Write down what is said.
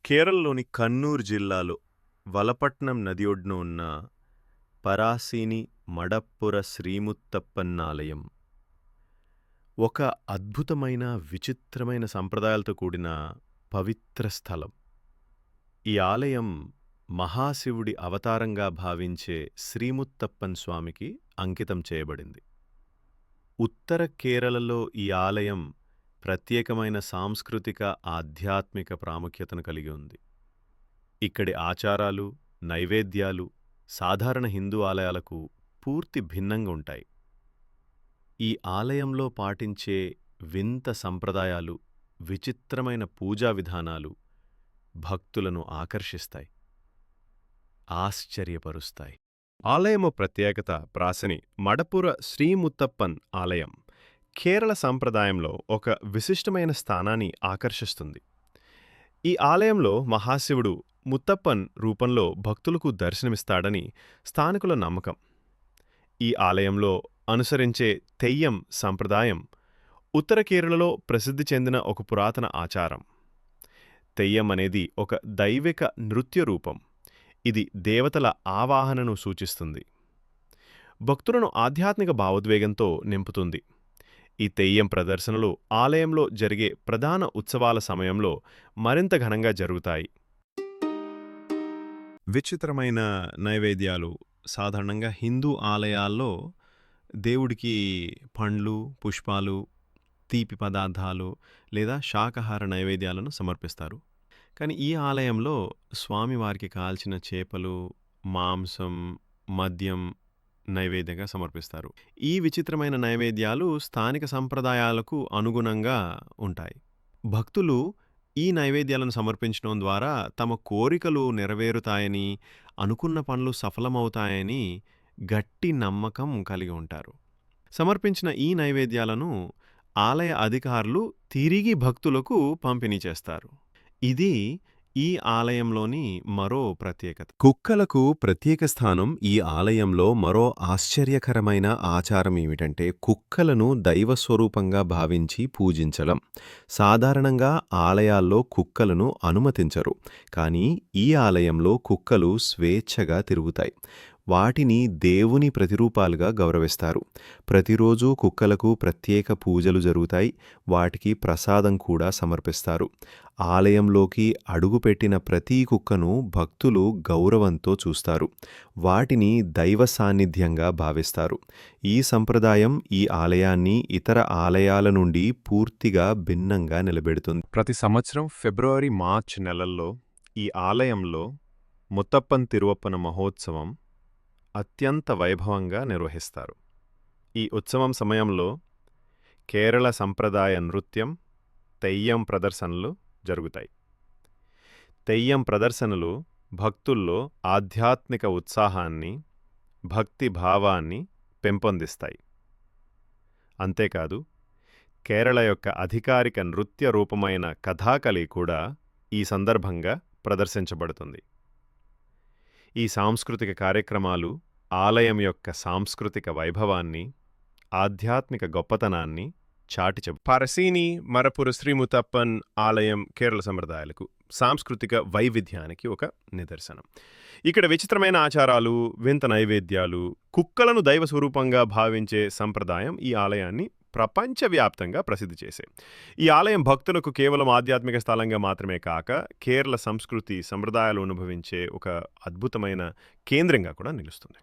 కేరళలోని కన్నూర్ జిల్లాలో వలపట్నం నది ఒడ్డున ఉన్న పరాసీని మడప్పుర శ్రీముత్తప్పన్నాలయం ఒక అద్భుతమైన విచిత్రమైన సంప్రదాయాలతో కూడిన పవిత్ర స్థలం. ఈ ఆలయం మహాశివుడి అవతారంగా భావించే శ్రీముత్తప్పన్ స్వామికి అంకితం చేయబడింది. ఉత్తర కేరళలో ఈ ఆలయం ప్రత్యేకమైన సాంస్కృతిక ఆధ్యాత్మిక ప్రాముఖ్యతను కలిగి ఉంది. ఇక్కడి ఆచారాలు, నైవేద్యాలు సాధారణ హిందూ ఆలయాలకు పూర్తి భిన్నంగా ఉంటాయి. ఈ ఆలయంలో పాటించే వింత సంప్రదాయాలు, విచిత్రమైన పూజా విధానాలు భక్తులను ఆకర్షిస్తాయి, ఆశ్చర్యపరుస్తాయి. ఆలయము ప్రత్యేకత ప్రాసని మడపుర శ్రీముత్తప్పన్ ఆలయం కేరళ సంప్రదాయంలో ఒక విశిష్టమైన స్థానాన్ని ఆకర్షిస్తుంది. ఈ ఆలయంలో మహాశివుడు ముత్తప్పన్ రూపంలో భక్తులకు దర్శనమిస్తాడని స్థానికుల నమ్మకం. ఈ ఆలయంలో అనుసరించే తెయ్యం సంప్రదాయం ఉత్తర కేరళలో ప్రసిద్ధి చెందిన ఒక పురాతన ఆచారం. తెయ్యం అనేది ఒక దైవిక నృత్య రూపం. ఇది దేవతల ఆవాహనను సూచిస్తుంది, భక్తులను ఆధ్యాత్మిక భావోద్వేగంతో నింపుతుంది. ఈ తెయ్యం ప్రదర్శనలు ఆలయంలో జరిగే ప్రధాన ఉత్సవాల సమయంలో మరింత ఘనంగా జరుగుతాయి. విచిత్రమైన నైవేద్యాలు సాధారణంగా హిందూ ఆలయాల్లో దేవుడికి పండ్లు, పుష్పాలు, తీపి పదార్థాలు లేదా శాకాహార నైవేద్యాలను సమర్పిస్తారు. కానీ ఈ ఆలయంలో స్వామివారికి కాల్చిన చేపలు, మాంసం, మద్యం నైవేద్యంగా సమర్పిస్తారు. ఈ విచిత్రమైన నైవేద్యాలు స్థానిక సంప్రదాయాలకు అనుగుణంగా ఉంటాయి. భక్తులు ఈ నైవేద్యాలను సమర్పించడం ద్వారా తమ కోరికలు నెరవేరుతాయని, అనుకున్న పనులు సఫలమవుతాయని గట్టి నమ్మకం కలిగి ఉంటారు. సమర్పించిన ఈ నైవేద్యాలను ఆలయ అధికారులు తిరిగి భక్తులకు పంపిణీ చేస్తారు. ఇది ఈ ఆలయంలోని మరో ప్రత్యేకత. కుక్కలకు ప్రత్యేక స్థానం. ఈ ఆలయంలో మరో ఆశ్చర్యకరమైన ఆచారం ఏమిటంటే కుక్కలను దైవస్వరూపంగా భావించి పూజించడం. సాధారణంగా ఆలయాల్లో కుక్కలను అనుమతించరు, కానీ ఈ ఆలయంలో కుక్కలు స్వేచ్ఛగా తిరుగుతాయి. వాటిని దేవుని ప్రతిరూపాలుగా గౌరవిస్తారు. ప్రతిరోజూ కుక్కలకు ప్రత్యేక పూజలు జరుగుతాయి. వాటికి ప్రసాదం కూడా సమర్పిస్తారు. ఆలయంలోకి అడుగుపెట్టిన ప్రతి కుక్కను భక్తులు గౌరవంతో చూస్తారు. వాటిని దైవ సాన్నిధ్యంగా భావిస్తారు. ఈ సంప్రదాయం ఈ ఆలయాన్ని ఇతర ఆలయాల నుండి పూర్తిగా భిన్నంగా నిలబెడుతుంది. ప్రతి సంవత్సరం ఫిబ్రవరి, మార్చి నెలల్లో ఈ ఆలయంలో ముత్తప్పన్ తిరువప్పన మహోత్సవం అత్యంత వైభవంగా నిర్వహిస్తారు. ఈ ఉత్సవం సమయంలో కేరళ సంప్రదాయ నృత్యం, తెయ్యం ప్రదర్శనలు జరుగుతాయి. తెయ్యం ప్రదర్శనలు భక్తుల్లో ఆధ్యాత్మిక ఉత్సాహాన్ని, భక్తి భావాన్ని పెంపొందిస్తాయి. అంతేకాదు, కేరళ యొక్క అధికారిక నృత్య రూపమైన కథాకళి కూడా ఈ సందర్భంగా ప్రదర్శించబడుతుంది. ఈ సాంస్కృతిక కార్యక్రమాలు ఆలయం యొక్క సాంస్కృతిక వైభవాన్ని, ఆధ్యాత్మిక గొప్పతనాన్ని చాటి పరసీని మడపుర శ్రీముత్తప్పన్ ఆలయం కేరళ సంప్రదాయాలకు, సాంస్కృతిక వైవిధ్యానికి ఒక నిదర్శనం. ఇక్కడ విచిత్రమైన ఆచారాలు, వింత నైవేద్యాలు, కుక్కలను దైవ స్వరూపంగా భావించే సంప్రదాయం ఈ ఆలయాన్ని ప్రపంచవ్యాప్తంగా ప్రసిద్ధి చేసే. ఈ ఆలయం భక్తులకు కేవలం ఆధ్యాత్మిక స్థలంగా మాత్రమే కాక కేరళ సంస్కృతి, సంప్రదాయాలు అనుభవించే ఒక అద్భుతమైన కేంద్రంగా కూడా నిలుస్తుంది.